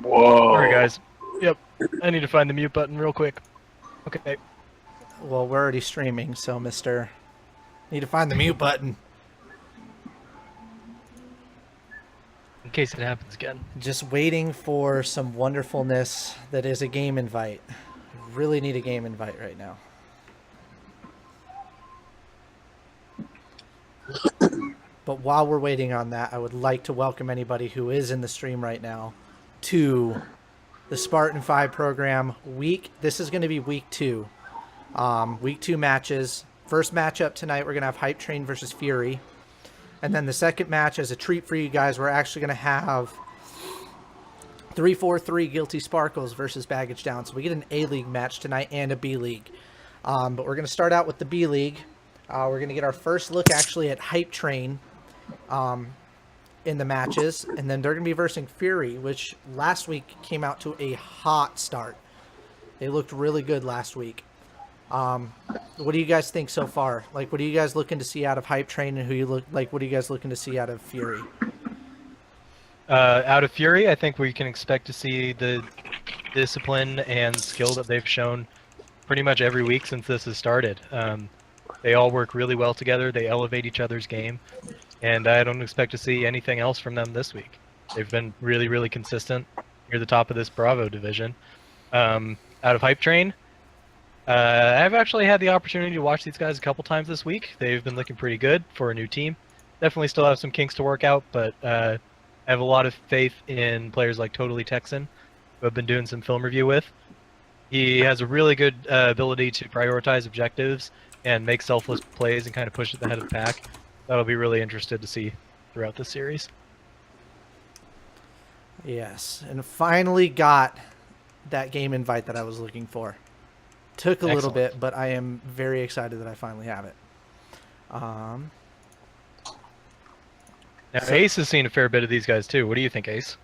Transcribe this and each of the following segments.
Whoa. Sorry, guys. Yep. I need to find the mute button real quick. Okay. Well, we're already streaming, so Mr. Need to find the mute button. In case it happens again. Just waiting for some wonderfulness that is a game invite. Really need a game invite right now. But while we're waiting on that, I would like to welcome anybody who is in the stream right now to the Spartan 5 program week. This is going to be week 2. Week 2 matches. First matchup tonight, we're going to have Hype Train versus Fury. And then the second match, as a treat for you guys, we're actually going to have 343 Guilty Sparkles versus Baggage Down. So we get an A-League match tonight and a B-League. But we're going to start out with the B-League. We're going to get our first look actually at Hype Train in the matches. And then they're going to be versing Fury, which last week came out to a hot start. They looked really good last week. What do you guys think so far? Like, what are you guys looking to see out of Hype Train, and what are you guys looking to see out of Fury? Out of Fury, I think we can expect to see the discipline and skill that they've shown pretty much every week since this has started. They all work really well together. They elevate each other's game, and I don't expect to see anything else from them this week. They've been really, really consistent near the top of this Bravo division. Out of Hype Train, I've actually had the opportunity to watch these guys a couple times this week. They've been looking pretty good for a new team. Definitely still have some kinks to work out, but I have a lot of faith in players like Totally Texan, who I've been doing some film review with. He has a really good ability to prioritize objectives and make selfless plays and kind of push at the head of the pack. That'll be really interested to see throughout this series. Yes, and finally got that game invite that I was looking for. Took a little bit, but I am very excited that I finally have it. Now, Ace has seen a fair bit of these guys too. What do you think, Ace?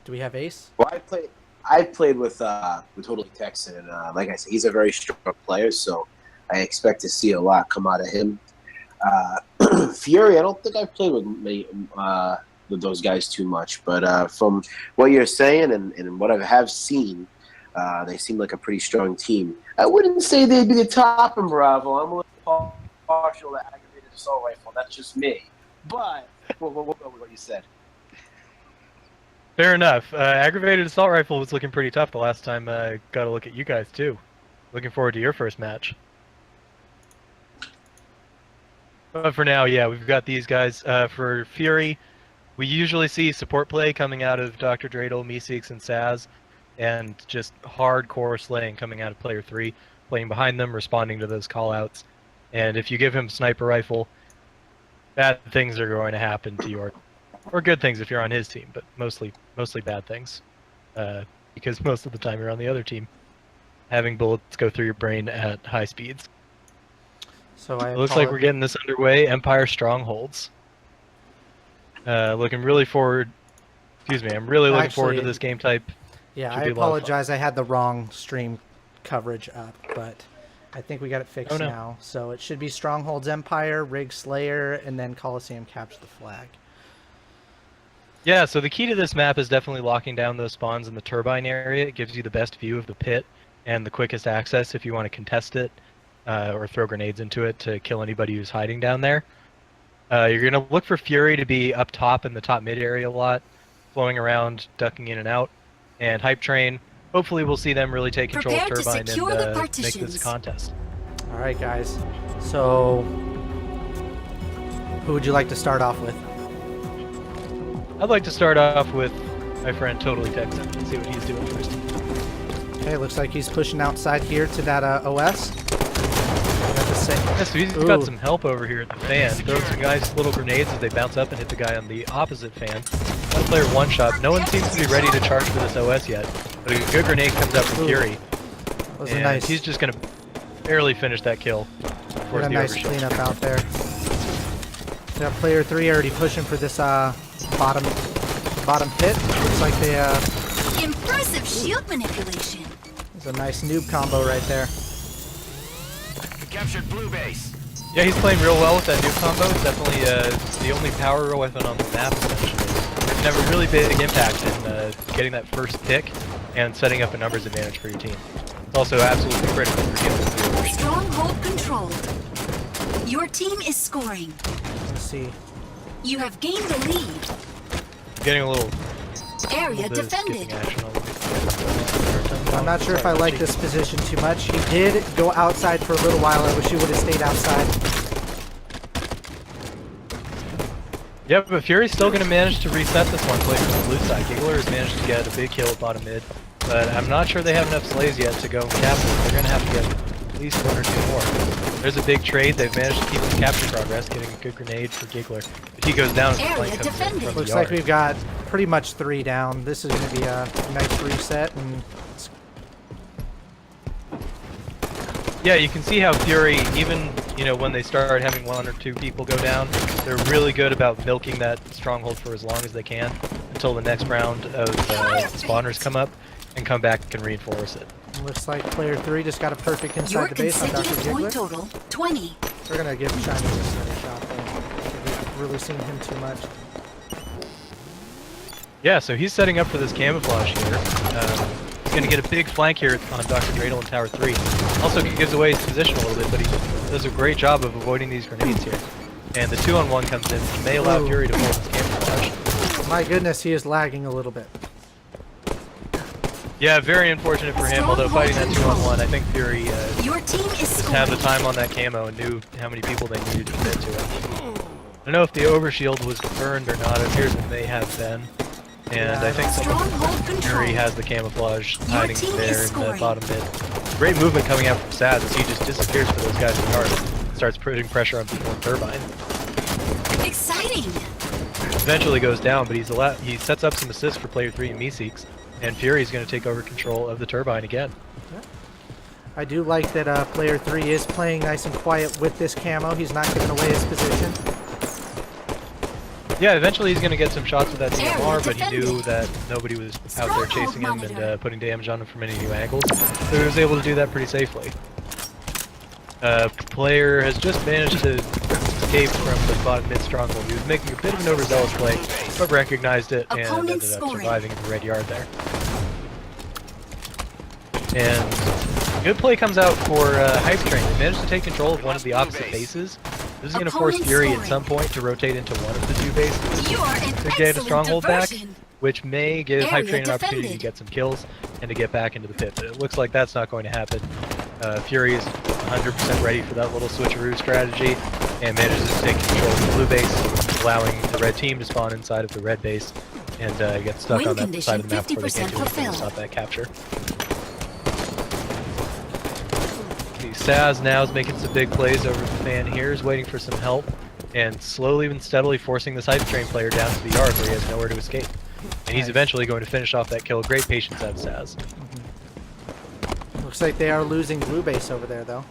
Do we have Ace? Well, I played with Totally Texan, and like I said, he's a very strong player, so I expect to see a lot come out of him. Fury, I don't think I've played with those guys too much, but from what you're saying and what I have seen, they seem like a pretty strong team. I wouldn't say they'd be the top in Bravo. I'm a little partial to Aggravated Assault Rifle. That's just me. But we'll go with what you said. Fair enough. Aggravated Assault Rifle was looking pretty tough the last time I got a look at you guys too. Looking forward to your first match. But for now, yeah, we've got these guys. For Fury, we usually see support play coming out of Dr. Dreidel, Meeseeks, and Saz, and just hardcore slaying coming out of Player 3, playing behind them, responding to those callouts. And if you give him Sniper Rifle, bad things are going to happen to your... Or good things if you're on his team, but mostly bad things. Because most of the time you're on the other team, having bullets go through your brain at high speeds. So It looks like we're getting this underway. Empire Strongholds. Looking really forward... Excuse me, I'm really looking forward to this game type. Yeah, I apologize. I had the wrong stream coverage up, but I think we got it fixed now. So it should be Strongholds Empire, Rig Slayer, and then Coliseum Capture the Flag. Yeah, so the key to this map is definitely locking down those spawns in the turbine area. It gives you the best view of the pit and the quickest access if you want to contest it or throw grenades into it to kill anybody who's hiding down there. You're going to look for Fury to be up top in the top mid area a lot, flowing around, ducking in and out. And Hype Train, hopefully we'll see them really take control of turbine and make this a contest. All right, guys. So who would you like to start off with? I'd like to start off with my friend Totally Texan and see what he's doing first. Okay, looks like he's pushing outside here to that OS. Yes, so he's got some help over here at the fan. Throws some nice little grenades as they bounce up and hit the guy on the opposite fan. One player one shot. No one seems to be ready to charge for this OS yet, but a good grenade comes out from Fury. And he's just going to barely finish that kill. What a nice cleanup out there. Got player 3 already pushing for this bottom pit. Looks like they impressive shield manipulation. There's a nice noob combo right there. We captured blue base. Yeah, he's playing real well with that new combo. It's definitely the only power weapon on the map, essentially. It can have a really big impact in getting that first pick and setting up a numbers advantage for your team. It's also absolutely critical for getting the overshield. Stronghold controlled. Your team is scoring. Let's see. You have gained a lead. Getting a little Area bit of defended. skipping action on the I'm not sure if I like this position too much. He did go outside for a little while. I wish he would have stayed outside. Yep, but Fury's still going to manage to reset this one play from the blue side. Giggler has managed to get a big kill at bottom mid, but I'm not sure they have enough slays yet to go and capture. They're going to have to get at least one or two more. There's a big trade. They've managed to keep the capture progress, getting a good grenade for Giggler. If he goes down, the Area flank comes in defended. from the Looks yard. like we've got pretty much 3 down. This is going to be a nice reset. And Yeah, you can see how Fury, even when they start having 1 or 2 people go down, they're really good about milking that stronghold for as long as they can until the next round of spawners come up and come back and reinforce it. looks like player 3 just got a perfect Your inside the base on Dr. consecutive point Giggler. total, 20. We're going to give Shiny this another shot though. We've really seen him too much. Yeah, so he's setting up for this camouflage here. He's going to get a big flank here on Dr. Dreidel in Tower 3. Also gives away his position a little bit, but he does a great job of avoiding these grenades here. And the 2-on-1 comes in, which may allow Ooh. Fury to hold his camouflage. My goodness, he is lagging a little bit. Yeah, very unfortunate for him, although fighting that 2-on-1, I think Fury Your team is just scoring. had the time on that camo and knew how many people they needed to commit to it. I don't know if the overshield was burned or not. It appears it may have been. And I think Stronghold Fury control. has the camouflage hiding team there is in the scoring. bottom mid. Great movement coming out from Saz as he just disappears for those guys in the yard. Starts putting pressure on people in Turbine. Exciting. Eventually goes down, but he sets up some assists for player 3 and Meeseeks. And Fury's going to take over control of the Turbine again. I do like that player 3 is playing nice and quiet with this camo. He's not giving away his position. Yeah, eventually he's going to get some shots with that Area DMR, but he knew defended. that nobody was out there Stronghold chasing him and monitor. putting damage on him from any new angles. So he was able to do that pretty safely. Player has just managed to escape from the bottom mid stronghold. He was making a bit of an overzealous play, but recognized it and Opponent ended up scoring. surviving in the red yard there. And good play comes out for Hype Train. They managed to take control of one of the opposite bases. This is going to force Opponent Fury at scoring. some point to rotate into one of the 2 bases You are an to get a excellent stronghold back, diversion. which may give Hype Area Train an opportunity to defended. get some kills and to get back into the pit. But it looks like that's not going to happen. Fury is 100% ready for that little switcheroo strategy and manages to take control of the blue base, allowing the red team to spawn inside of the red base and get stuck Win on that condition side of the map before they can 50% do anything to fulfilled. stop that capture. Okay, Saz now is making some big plays over the fan here, is waiting for some help, and slowly and steadily forcing this Hype Train player down to the yard where he has nowhere to escape. And he's Nice. eventually going to finish off that kill. Great patience out of Saz. Looks like they are losing blue base over there, though.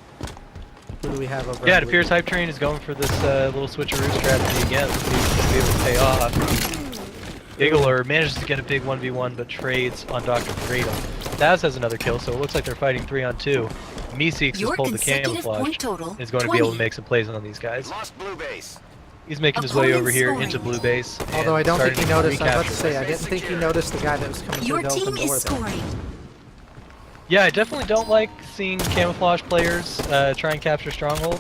Who do we have over? Yeah, on it blue? appears Hype Train is going for this little switcheroo strategy again. Let's see if he's going to be able to pay off. Giggler manages to get a big 1v1, but trades on Dr. Dreidel. Saz has another kill, so it looks like they're fighting 3-on-2. Meeseeks has Your pulled the consecutive camouflage point total, and is going to be able to 20. make some plays on these guys. Lost blue base. He's making his way Opponent over here scoring. into blue base. and Although I don't think he starting to noticed. I was about to recapture say, this. I didn't think he noticed the guy that was coming Your through the team open is door there. scoring. Yeah, I definitely don't like seeing camouflage players try and capture stronghold,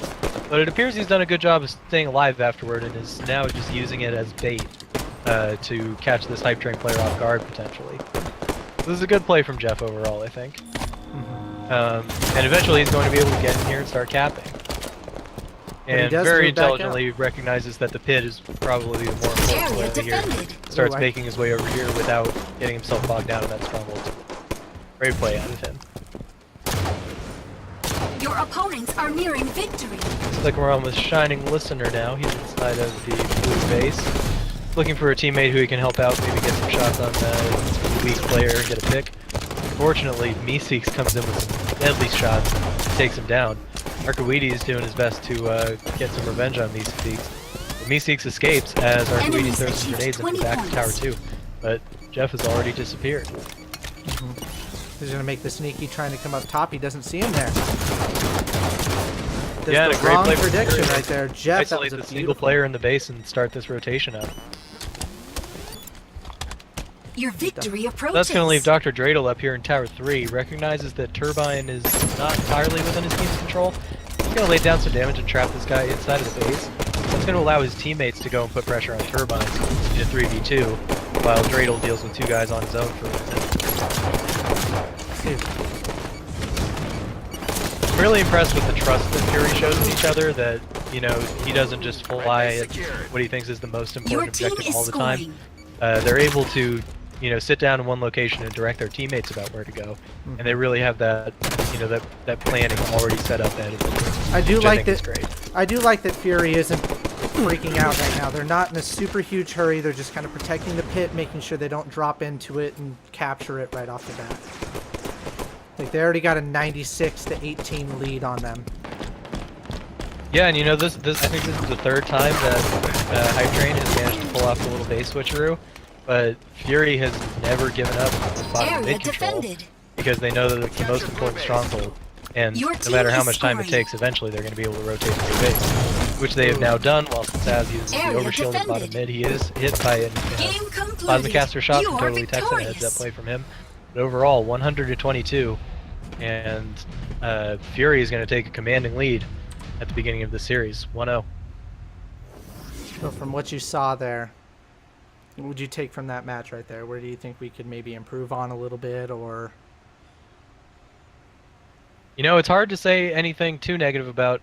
but it appears he's done a good job of staying alive afterward and is now just using it as bait to catch this Hype Train player off guard potentially. This is a good play from Jeff overall, I think. And eventually he's going to be able to get in here and start capping. he And does very move back intelligently recognizes that the pit is probably the more important Area play here. defended. Starts Ooh, I- making his way over here without getting himself bogged down in that stronghold. Great play out of him. Your opponents are nearing victory. Looks like we're on with Shining Listener now. He's inside of the blue base. Looking for a teammate who he can help out, maybe get some shots on the weak player and get a pick. Unfortunately, Meeseeks comes in with some deadly shots and takes him down. Arcoides is doing his best to get some revenge on Meeseeks. But Meeseeks escapes as Arcoides Enemies throws some achieved grenades into the 20 back of Tower points. 2. But Jeff has already disappeared. He's gonna make the sneaky, trying to come up top. He doesn't see him there. Does Yeah, and the a great wrong play from prediction Fury. right there. Jeff, that Isolate was a the single beautiful. player in the base and start this rotation up. Your victory approaches. That's going to leave Dr. Dreidel up here in Tower 3. Recognizes that Turbine is not entirely within his team's control. He's going to lay down some damage and trap this guy inside of the base. That's going to allow his teammates to go and put pressure on Turbine in a 3v2, while Dreidel deals with 2 guys on his own for a minute. I'm really impressed with the trust that Fury shows in each other, that, you know, he doesn't just fly at what he thinks is the most Your important team objective is all the scoring. time. They're able to, you know, sit down in one location and direct their teammates about where to go, and they really have that, you know, that planning already set up ahead of them. I do which like I think that. is great. I do like that Fury isn't freaking out right now. They're not in a super huge hurry. They're just kind of protecting the pit, making sure they don't drop into it and capture it right off the bat. Like, they already got a 96-18 lead on them. Yeah, and you know, this I think this is the 3rd time that Hype Train has managed to pull off the little base switcheroo, but Fury has never given up on this bottom Area mid control defended. because they know that it's the most important stronghold, and Your no team matter how is much time it scoring. takes, eventually they're going to be able to rotate to their base, which they have now done. While Saz uses the Area overshield at bottom defended. mid, he is hit by a Game concluded. plasma caster shot You from are Totally Texan, a heads up victorious. play from him. But overall, 100-22, and Fury is going to take a commanding lead at the beginning of the series, 1-0. So from what you saw there, what would you take from that match right there? Where do you think we could maybe improve on a little bit, or? You know, it's hard to say anything too negative about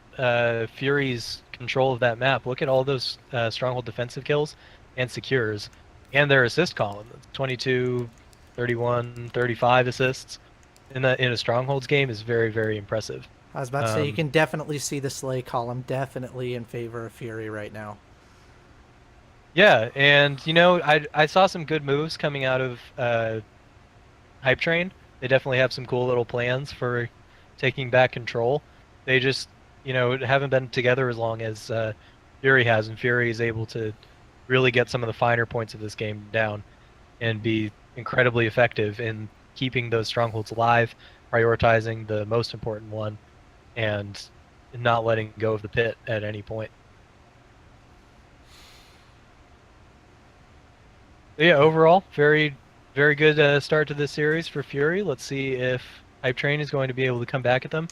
Fury's control of that map. Look at all those stronghold defensive kills and secures, and their assist column. 22, 31, 35 assists in a strongholds game is very, very impressive. I was about to say, you Um, can definitely see the Slay column definitely in favor of Fury right now. Yeah, and you know, I saw some good moves coming out of Hype Train. They definitely have some cool little plans for taking back control. They just, you know, haven't been together as long as Fury has, and Fury is able to really get some of the finer points of this game down and be incredibly effective in keeping those strongholds alive, prioritizing the most important one, and not letting go of the pit at any point. Yeah, overall, very, very good start to this series for Fury. Let's see if Hype Train is going to be able to come back at them.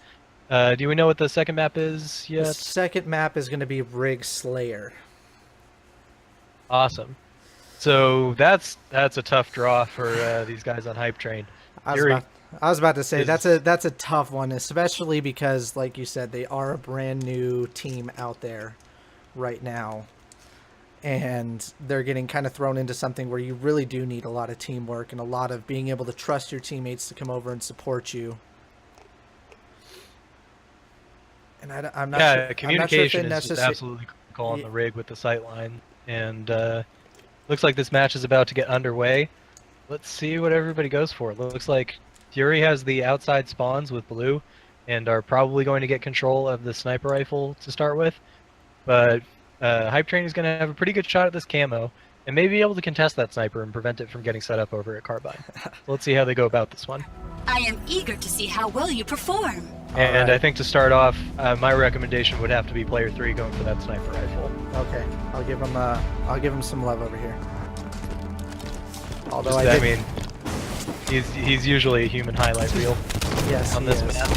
Do we know what the second map is The yet? second map is going to be Rig Slayer. Awesome. So that's a tough draw for these guys on Hype Train. I Fury was about to say is- that's a tough one, especially because, like you said, they are a brand new team out there right now, and they're getting kind of thrown into something where you really do need a lot of teamwork and a lot of being able to trust your teammates to come over and support you. And I'm not yeah, sure. I'm not sure if communication it is just necessarily. absolutely critical on Ye- the rig with the sight line, and looks like this match is about to get underway. Let's see what everybody goes for. It looks like Fury has the outside spawns with blue, and are probably going to get control of the sniper rifle to start with. But Hype Train is going to have a pretty good shot at this camo, and may be able to contest that sniper and prevent it from getting set up over at Carbine. So let's see how they go about this one. I am eager to see how well you perform. And Alright. I think to start off, my recommendation would have to be player 3 going for that sniper rifle. Okay, I'll give him some love over here. Although Just, I I did, mean, he's usually a human highlight reel yes, on he this is. map.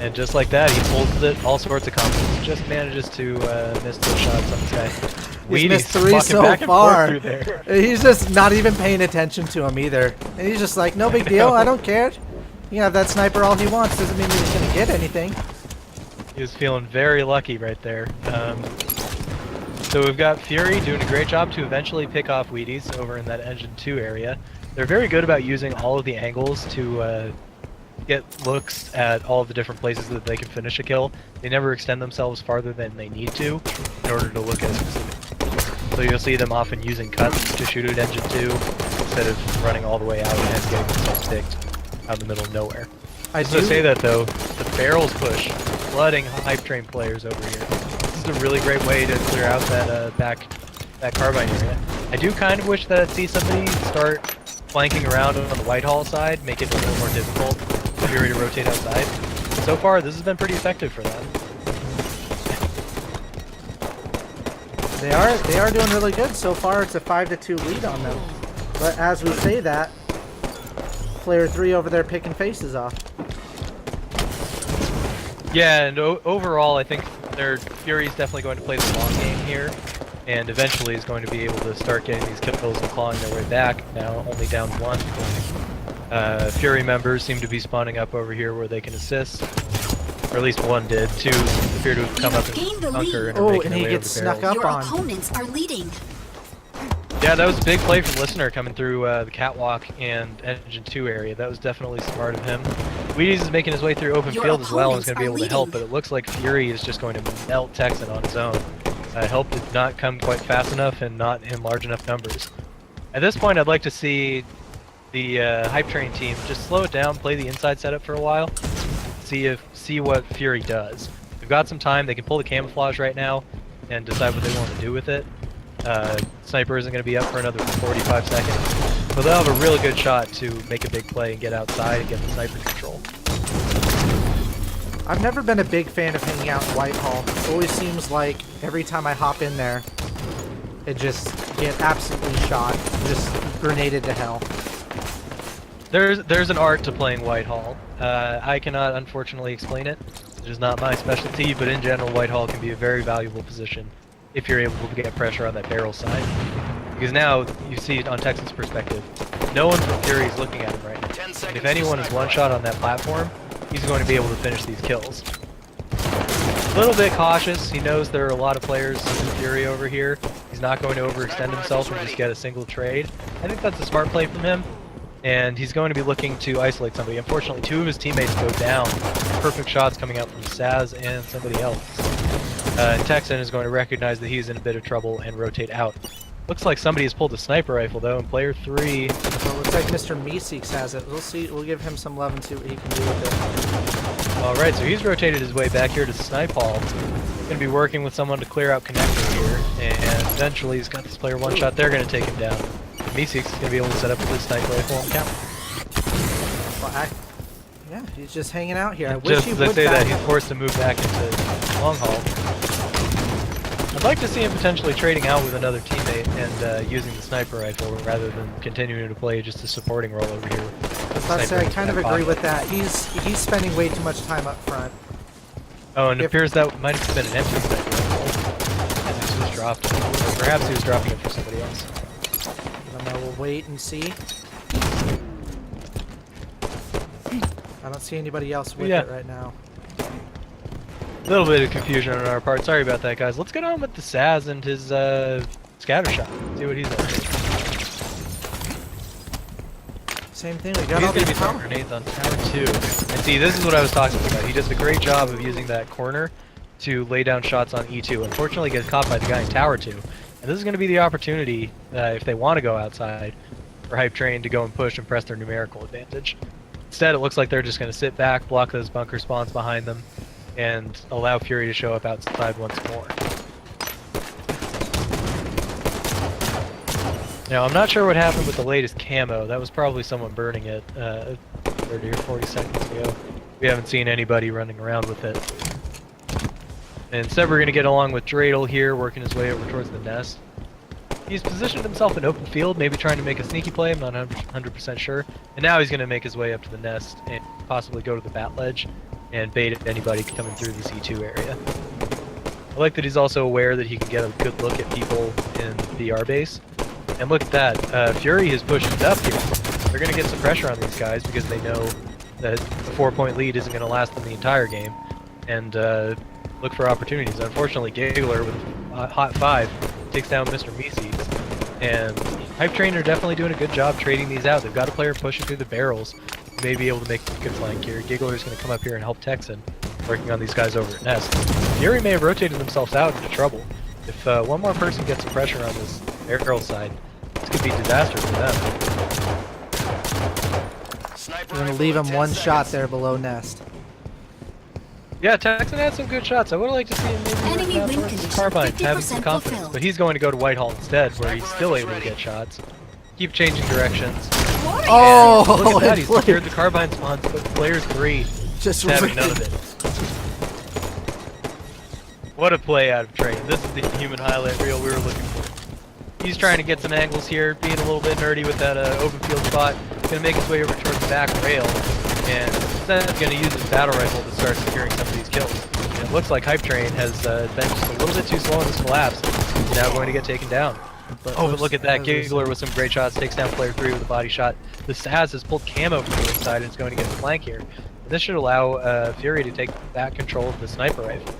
And just like that, he holds it all sorts of confidence. Just manages to miss those shots on this guy. He's missed Wheaties 3 walking so back and forth far. through there. He's just not even paying attention to him either. And he's just like, no big deal, I don't care. You can have that sniper all he wants, doesn't mean he's gonna get anything. He was feeling very lucky right there. So we've got Fury doing a great job to eventually pick off Wheaties over in that Engine 2 area. They're very good about using all of the angles to get looks at all of the different places that they can finish a kill. They never extend themselves farther than they need to in order to look at a specific. So you'll see them often using cuts to shoot at Engine 2 instead of running all the way out and getting themselves sticked out in the middle of nowhere. I Just to say that though, the barrels push, flooding Hype Train players over here. This is a really great way to clear out that that Carbine area. I do kind of wish that I'd see somebody start flanking around on the Whitehall side, make it a little more difficult for Fury to rotate outside. So far, this has been pretty effective for them. They are doing really good so far. It's a 5-2 lead on them. But as we say that, player 3 over there picking faces off. Yeah, and overall, I think their Fury's definitely going to play the long game here, and eventually is going to be able to start getting these kills and clawing their way back. Now only down 1. Fury members seem to be spawning up over here where they can assist, or at least one did. 2 appear to have come up gained the and bunker lead. and are Oh, making and their he way gets over the snuck barrels. up Your on. opponents are leading. Yeah, that was a big play from Listener coming through the catwalk and engine 2 area. That was definitely smart of him. Wheaties is making his way through open Your field as well and is going to be able opponents to are help, but it looks like Fury is just going to melt Texan on his own. Help did not come quite fast enough and not in large enough numbers. At this point, I'd like to see the Hype Train team just slow it down, play the inside setup for a while, see what Fury does. They've got some time. They can pull the camouflage right now and decide what they want to do with it. Sniper isn't going to be up for another 45 seconds, but they'll have a really good shot to make a big play and get outside and get the sniper control. I've never been a big fan of hanging out in Whitehall. It always seems like every time I hop in there, it just get absolutely shot, just grenaded to hell. There's an art to playing Whitehall. I cannot unfortunately explain it. It is not my specialty, but in general, Whitehall can be a very valuable position if you're able to get pressure on that barrel side. Because now you see it on Texan's perspective. No one from Fury is looking at him right now. And if anyone is one shot on that platform, he's going to be able to finish these kills. A little bit cautious. He knows there are a lot of players in Fury over here. He's not going to overextend himself and just get a single trade. I think that's a smart play from him. And he's going to be looking to isolate somebody. Unfortunately, 2 of his teammates go down. Perfect shots coming out from Saz and somebody else. And Texan is going to recognize that he's in a bit of trouble and rotate out. Looks like somebody has pulled a sniper rifle though, and player 3. So it looks like Mr. Meeseeks has it. We'll see. We'll give him some love and see what he can do with it. Alright, so he's rotated his way back here to Snipe Hall. Going to be working with someone to clear out connector here, and eventually he's got this player one shot. They're going to take him down. Meeseeks is going to be able to set up with his sniper rifle and count. Well, yeah, he's just hanging out here. I wish Just he as I would say that, back he's up. forced to move back into Long Haul. I'd like to see him potentially trading out with another teammate and using the sniper rifle rather than continuing to play just a supporting role over here. I was about to say, I kind of agree with that. He's spending way too much time up front. Oh, and it appears that might have been an empty sniper rifle. As it was dropped. Or perhaps he was dropping it for somebody else. I don't know, we'll wait and see. I don't see anybody else with it right now. A little bit of confusion on our part. Sorry about that, guys. Let's get on with the Saz and his scatter shot. See what he's up to. Same thing. We got He's all going to these be throwing power. grenades on tower 2. And see, this is what I was talking about. He does a great job of using that corner to lay down shots on E2. Unfortunately, gets caught by the guy in tower 2. And this is going to be the opportunity, if they want to go outside, for Hype Train to go and push and press their numerical advantage. Instead, it looks like they're just going to sit back, block those bunker spawns behind them, and allow Fury to show up outside once more. Now, I'm not sure what happened with the latest camo. That was probably someone burning it 30 or 40 seconds ago. We haven't seen anybody running around with it. And instead, we're going to get along with Dreidel here, working his way over towards the nest. He's positioned himself in open field, maybe trying to make a sneaky play, I'm not 100% sure. And now he's going to make his way up to the nest and possibly go to the bat ledge and bait anybody coming through the C2 area. I like that he's also aware that he can get a good look at people in the BR base. And look at that, Fury is pushing it up here. They're going to get some pressure on these guys because they know that the 4-point lead isn't going to last them the entire game. And look for opportunities. Unfortunately, Giggler with Hot 5 takes down Mr. Meeseeks. And Hype Train are definitely doing a good job trading these out. They've got a player pushing through the barrels. May be able to make a good flank here. Giggler is going to come up here and help Texan, working on these guys over at Nest. Fury may have rotated themselves out into trouble. If one more person gets some pressure on this barrel side, this could be disaster for them. We're going to leave him one shot there below nest. Yeah, Texan had some good shots. I would like to see him maybe Enemy work win out condition Carbine, having some 50% confidence. fulfilled. But he's going to go to Whitehall instead, where he's still able to get shots. Keep changing directions. victorious. Oh, Look at that, he's player- secured the carbine spawns, but player 3 just having none of ripped. it. What a play out of Train. This is the human highlight reel we were looking for. He's trying to get some angles here, being a little bit nerdy with that open field spot. Gonna make his way over towards the back rail, and instead gonna use his battle rifle to start securing some of these kills. And it looks like Hype Train has been just a little bit too slow in this collapse. He's now going to get taken down. But look at that, Giggler with some great shots, takes down player 3 with a body shot. The Saz has pulled camo from the inside and is going to get the flank here. This should allow Fury to take back control of the sniper rifle.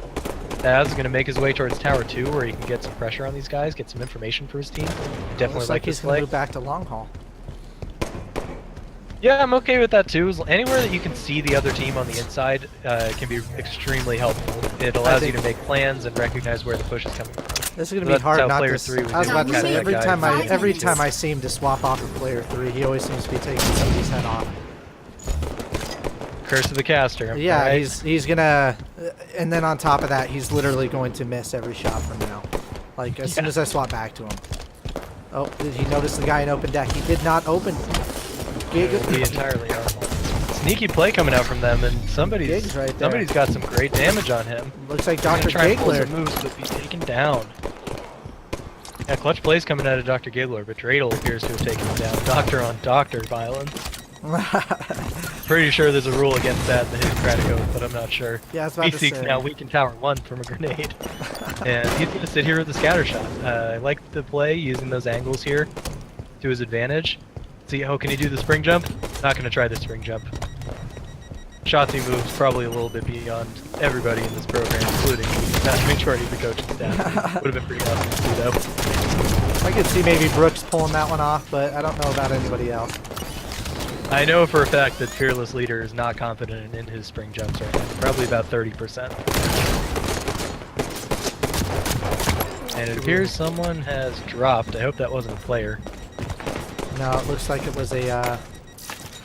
Saz is going to make his way towards Tower 2 where he can get some pressure on these guys, get some information for his team. Definitely Looks like like he's this gonna play. move back to long haul. Yeah, I'm okay with that too. Anywhere that you can see the other team on the inside can be extremely helpful. It allows you to make plans and recognize where the push is coming from. This is gonna So be that's hard how not player to. 3 was I was able about to to catch say that every guy. time I seem to swap off of player 3, he always seems to be taking somebody's head off. Curse of the caster. Yeah, right? he's gonna, and then on top of that, he's literally going to miss every shot from now. Like as soon as I swap back to him. Oh, did he notice the guy in open deck? He did not open. It will be entirely our fault. Sneaky play coming out from them, and Gig's somebody's right there. somebody's got some great damage on him. Looks like He's gonna Dr. try and pull some Giggler. moves, but he's taken down. Yeah, clutch plays coming out of Dr. Giggler, but Dreidel appears to have taken him down. Doctor on doctor violence. Pretty sure there's a rule against that in the Hippocratic Oath, but I'm not sure. Yeah, I was about to Meeseek's say. now weak in Tower 1 from a grenade. And he's going to sit here with the scatter shot. I like the play, using those angles here to his advantage. See, oh, can he do the spring jump? Not going to try the spring jump. Shotsy moves probably a little bit beyond everybody in this program, including the vast majority of the coaching staff. Would have been pretty awesome to see, though. I could see maybe Brooks pulling that one off, but I don't know about anybody else. I know for a fact that Fearless Leader is not confident in his spring jumps right now. Probably about 30%. And it appears someone has dropped. I hope that wasn't a player. No, it looks like it was a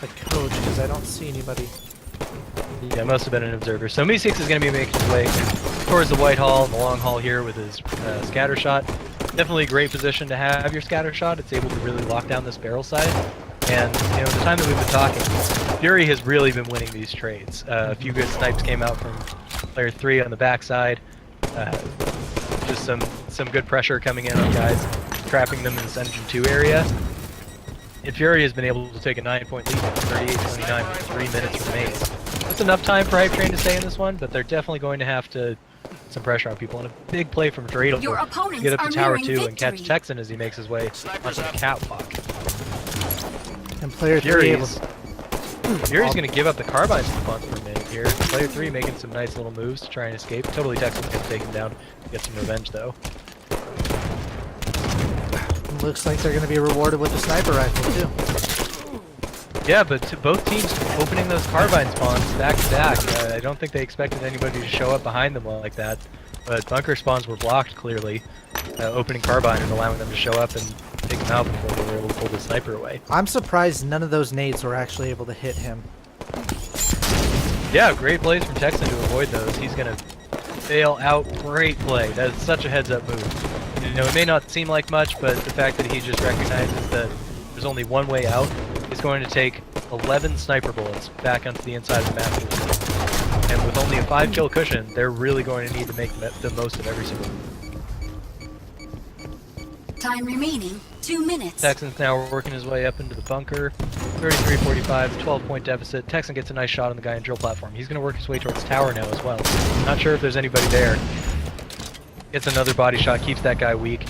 coach because I don't see anybody. Yeah, it must have been an observer. So Meeseeks is going to be making his way towards the White Hall, the long hall here with his scatter shot. Definitely a great position to have your scatter shot. It's able to really lock down this barrel side. And, you know, the time that we've been talking, Fury has really been winning these trades. A few good snipes came out from player 3 on the backside. Just some good pressure coming in on guys, trapping them in this engine 2 area. And Fury has been able to take a 9-point lead, 38-29 with 3 minutes remaining. That's enough time for Hype Train to stay in this one, but they're definitely going to have to put some pressure on people. And a big play from Dreidel Your to opponents get up are to Tower nearing 2 and catch victory. Texan as he makes his way onto the catwalk. And player 3 able. Fury's going to give up the carbine spawn for a minute here. Player 3 making some nice little moves to try and escape. Totally Texan's going to take him down, get some revenge though. Looks like they're going to be rewarded with the sniper rifle too. Yeah, but to both teams opening those carbine spawns back to back. I don't think they expected anybody to show up behind them like that. But bunker spawns were blocked clearly, opening carbine and allowing them to show up and take them out before they were able to pull the sniper away. I'm surprised none of those nades were actually able to hit him. Yeah, great plays from Texan to avoid those. He's going to bail out. Great play. That is such a heads-up move. You know, it may not seem like much, but the fact that he just recognizes that there's only one way out is going to take 11 sniper bullets back onto the inside of the map. And with only a 5-kill cushion, they're really going to need to make the most of every single one. Time remaining 2 minutes. Texan's now working his way up into the bunker. 33-45, 12-point deficit. Texan gets a nice shot on the guy in drill platform. He's going to work his way towards tower now as well. Not sure if there's anybody there. Gets another body shot, keeps that guy weak.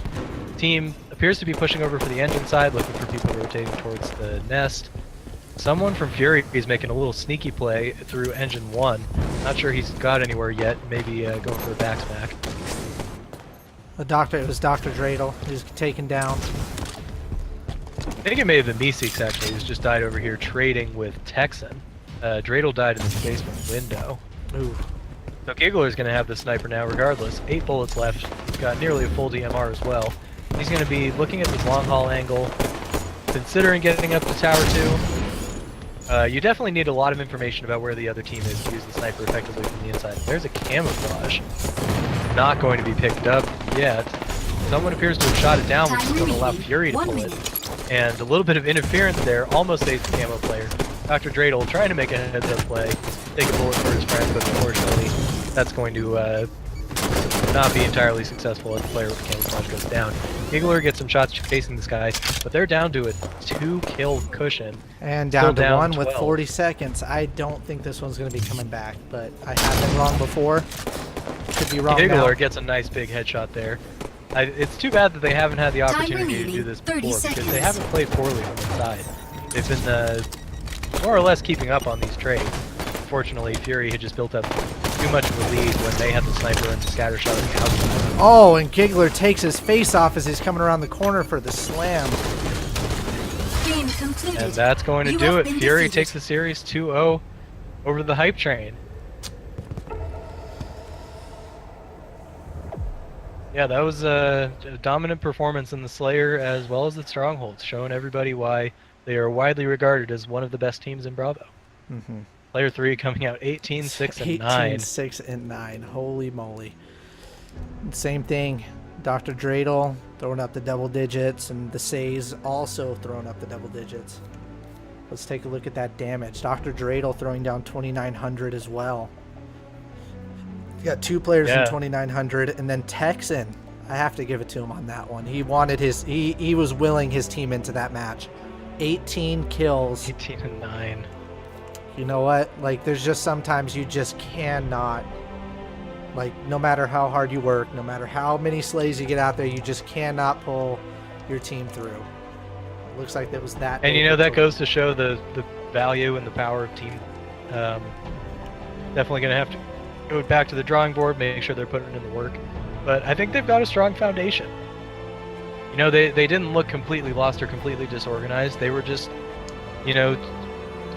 Team appears to be pushing over for the engine side, looking for people rotating towards the nest. Someone from Fury is making a little sneaky play through engine 1. Not sure he's got anywhere yet. Maybe going for a backsmack. It was Dr. Dreidel. He's taken down. I think it may have been Meeseeks actually, who's just died over here trading with Texan. Dreidel died in the basement window. Ooh. So Giggler's going to have the sniper now regardless. 8 bullets left. He's got nearly a full DMR as well. He's going to be looking at this long haul angle, considering getting up to Tower 2. You definitely need a lot of information about where the other team is to use the sniper effectively from the inside. There's a camouflage. Not going to be picked up yet. Someone appears to have shot it down, which is going to allow Fury to pull it. and a little bit of interference there almost saves the camo player. Dr. Dreidel trying to make a heads-up play, take a bullet for his friend, but unfortunately that's going to not be entirely successful as the player with the camouflage goes down. Giggler gets some shots chasing this guy, but they're down to a 2-kill cushion. And down to Still down one with 12. 40 seconds. I don't think this one's going to be coming back, but I have been wrong before. Could be wrong now. Giggler gets a nice big headshot there. It's too bad that they haven't had the opportunity to remaining, do this 30 before, because they seconds. haven't played poorly on the side. They've been more or less keeping up on these trades. Unfortunately, Fury had just built up too much of a lead when they had the sniper and the scatter shot on the outside. Oh, and Giggler takes his face off as he's coming around the corner for the slam. Game completed. And that's going to You do have it. been Fury defeated. takes the series 2-0 over the hype train. Yeah, that was a dominant performance in the Slayer as well as the Strongholds, showing everybody why they are widely regarded as one of the best teams in Bravo. Mm-hmm. Player 3 coming out 18-6-9. 18-6-9. Holy moly. Same thing. Dr. Dreidel throwing up the double digits, and the Says also throwing up the double digits. Let's take a look at that damage. Dr. Dreidel throwing down 2,900 as well. You got two players in 2,900, and then Texan. I have to give it to him on that one. He wanted his. He was willing his team into that match. 18 kills. 18-9. You know what? Like, there's just sometimes you just cannot. Like, no matter how hard you work, no matter how many slays you get out there, you just cannot pull your team through. It looks like that was that. And you know, that goes to show the value and the power of team. Definitely going to have to go back to the drawing board, make sure they're putting in the work. But I think they've got a strong foundation. You know, they didn't look completely lost or completely disorganized. They were just, you know,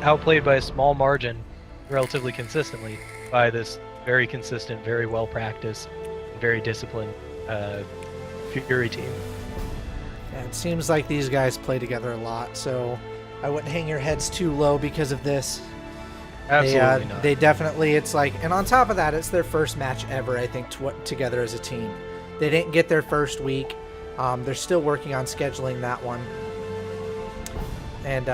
outplayed by a small margin relatively consistently by this very consistent, very well-practiced, very disciplined Fury team. Yeah, it seems like these guys play together a lot, so I wouldn't hang your heads too low because of this. Absolutely not. They definitely, it's like, and on top of that, it's their first match ever, I think, together as a team. They didn't get their first week. They're still working on scheduling that one. And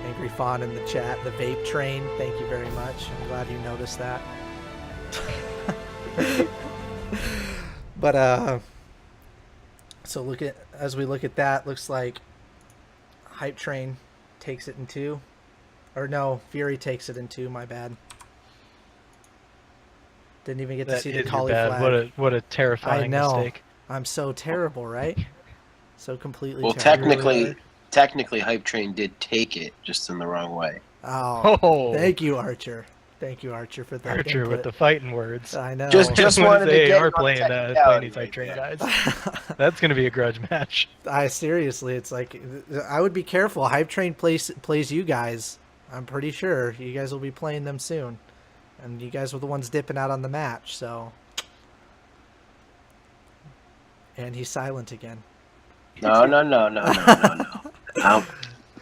Angry Fawn in the chat, the vape train, thank you very much. I'm glad you noticed that. But so as we look at that, looks like Hype Train takes it in 2. Or no, Fury takes it in 2, my bad. Didn't even get to see the is your collie bad. flag. What a terrifying I know. mistake. I'm so terrible, right? So completely Well, terrible. technically, Hype Train did take it, just in the wrong way. Oh, Oh, thank you, Archer. Thank you, Archer, for that Archer with input. the fighting words. I know. Just When wanted to they get are you on playing technicality these right hype train there. guys. That's gonna be a grudge match. I seriously, it's like, I would be careful. Hype Train plays you guys. I'm pretty sure you guys will be playing them soon, and you guys were the ones dipping out on the match. So, and he's silent again. No.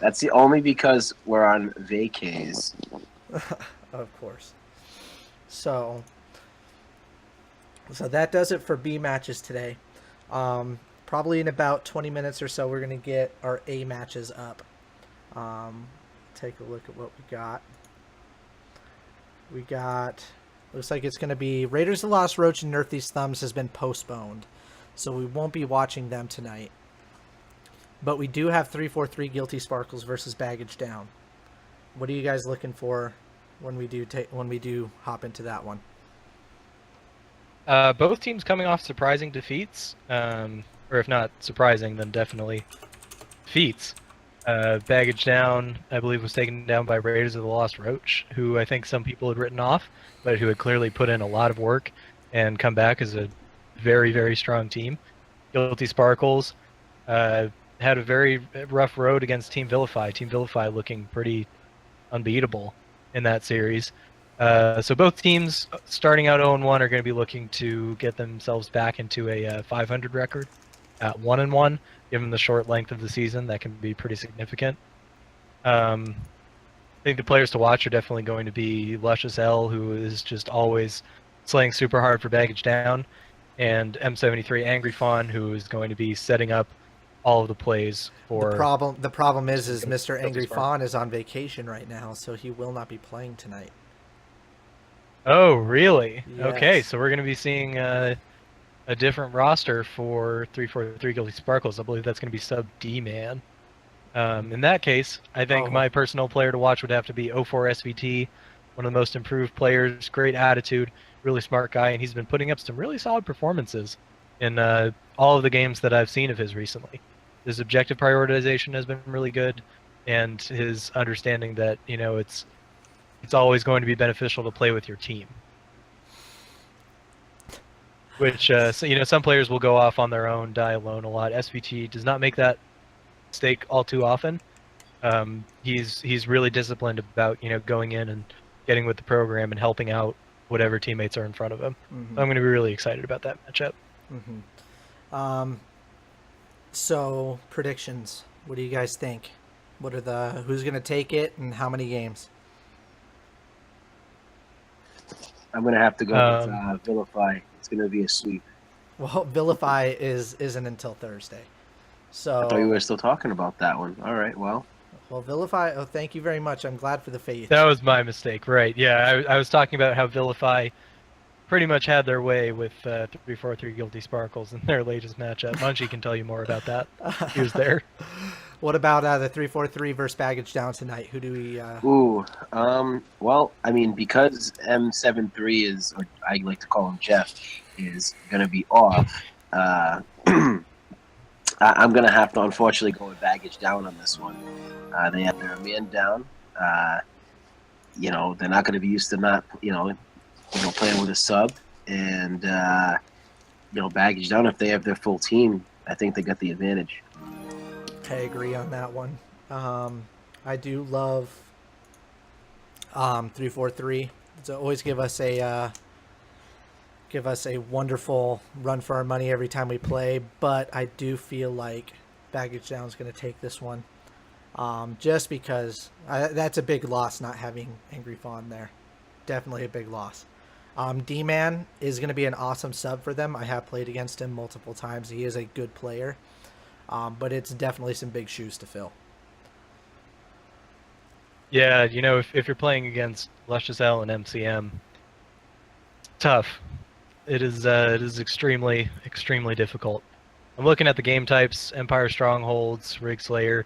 That's the only because we're on vacays. Of course. So that does it for B matches today. Probably in about 20 minutes or so, we're going to get our A matches up. Take a look at what we got. Looks like it's going to be Raiders of the Lost Roach and Nerf These Thumbs has been postponed. So we won't be watching them tonight. But we do have 343 Guilty Sparkles versus Baggage Down. What are you guys looking for when we do hop into that one? Both teams coming off surprising defeats, or if not surprising, then definitely defeats. Baggage Down, I believe, was taken down by Raiders of the Lost Roach, who I think some people had written off, but who had clearly put in a lot of work and come back as a very, very strong team. Guilty Sparkles had a very rough road against Team Vilify. Team Vilify looking pretty unbeatable in that series. So both teams starting out 0-1 are going to be looking to get themselves back into a 500 record at 1-1. Given the short length of the season, that can be pretty significant. I think the players to watch are definitely going to be Luscious L, who is just always slaying super hard for Baggage Down, and M73 Angry Fawn, who is going to be setting up all of the plays for. The problem is Mr. Guilty Angry Sparkles. Fawn is on vacation right now, so he will not be playing tonight. Oh, really? Okay, Yes. so we're going to be seeing a different roster for 343 Guilty Sparkles. I believe that's going to be sub D-Man. In that case, I think Oh. my personal player to watch would have to be 04 SVT, one of the most improved players, great attitude, really smart guy, and he's been putting up some really solid performances in all of the games that I've seen of his recently. His objective prioritization has been really good, and his understanding that, you know, it's always going to be beneficial to play with your team. Which, so, you know, some players will go off on their own, die alone a lot. SVT does not make that mistake all too often. He's really disciplined about, you know, going in and getting with the program and helping out whatever teammates are in front of him. Mhm. So I'm going to be really excited about that matchup. Mm-hmm. So predictions. What do you guys think? What are who's going to take it and how many games? I'm gonna have to go with Vilify. It's gonna be a sweep. Well, Vilify isn't until Thursday. So I thought you were still talking about that one. All right, well. well, Vilify. Oh, thank you very much. I'm glad for the faith. That was my mistake, right? Yeah, I was talking about how Vilify pretty much had their way with 343 Guilty Sparkles in their latest matchup. Munchie can tell you more about that. He was there. What about the 343 versus Baggage Down tonight? Who do we? Ooh, well, I mean, because M73 is, or I like to call him Jeff, is gonna be off. I'm gonna have to unfortunately go with Baggage Down on this one. They have their man down. You know, they're not gonna be used to not, playing with a sub, and Baggage Down. If they have their full team, I think they got the advantage. I agree on that one. I do love 343. So always give us a wonderful run for our money every time we play. But I do feel like Baggage Down is going to take this one, just because that's a big loss not having Angry Fawn there. Definitely a big loss. D-Man is going to be an awesome sub for them. I have played against him multiple times. He is a good player. But it's definitely some big shoes to fill. Yeah, you know, if you're playing against Luscious L and MCM, it's tough. It is extremely, extremely difficult. I'm looking at the game types: Empire Strongholds, Rig Slayer,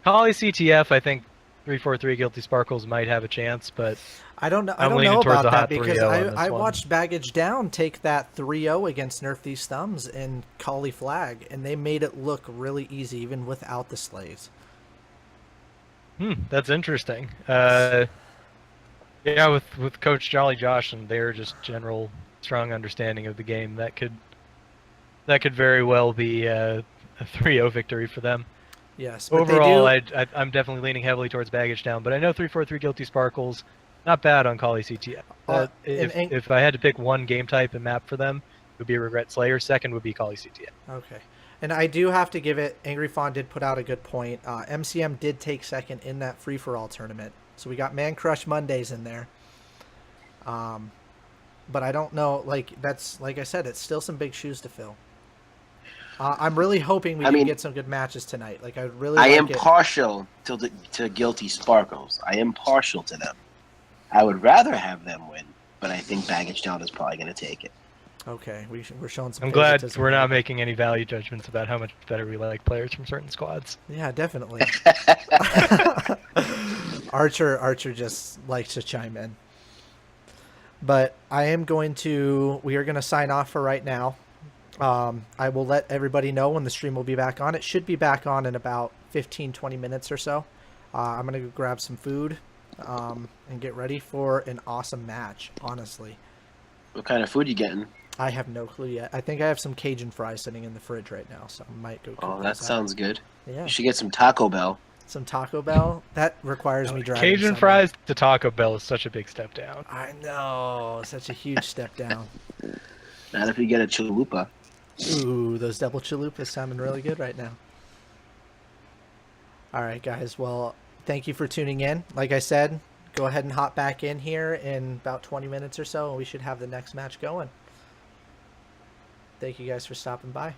Kali CTF. I think 343 Guilty Sparkles might have a chance, but I don't know. I I'm don't leaning know towards about a that hot because 3-0 on this I one. watched Baggage Down take that 3-0 against Nerf These Thumbs in Kali Flag, and they made it look really easy even without the slays. That's interesting. Yeah, with Coach Jolly Josh and their just general strong understanding of the game, that could very well be a 3-0 victory for them. Yes, but Overall, they do. I'm definitely leaning heavily towards Baggage Down, but I know 343 Guilty Sparkles, not bad on Kali CTF. If I had to pick one game type and map for them, it would be Regret Slayer. Second would be Kali CTF. Okay. And I do have to give it, Angry Fawn did put out a good point. MCM did take second in that free-for-all tournament. So we got Man Crush Mondays in there. But I don't know, like I said, it's still some big shoes to fill. I'm really hoping we can get some good matches tonight. Like, I really I like am it. partial to Guilty Sparkles. I am partial to them. I would rather have them win, but I think Baggage Down is probably going to take it. Okay, we're showing some I'm glad favoritism we're here. not making any value judgments about how much better we like players from certain squads. Yeah, definitely. Archer just likes to chime in. But we are going to sign off for right now. I will let everybody know when the stream will be back on. It should be back on in about 15-20 minutes or so. I'm going to go grab some food and get ready for an awesome match, honestly. What kind of food you getting? I have no clue yet. I think I have some Cajun fries sitting in the fridge right now, so I might go cook Oh, that those out. sounds good. Yeah. You should get some Taco Bell. Some Taco Bell. That requires me driving Cajun somewhere. fries to Taco Bell is such a big step down. I know. Such a huge step down. Not if you get a chalupa. Ooh, those double chalupas sounding really good right now. All right, guys. Well, thank you for tuning in. Like I said, go ahead and hop back in here in about 20 minutes or so, and we should have the next match going. Thank you guys for stopping by.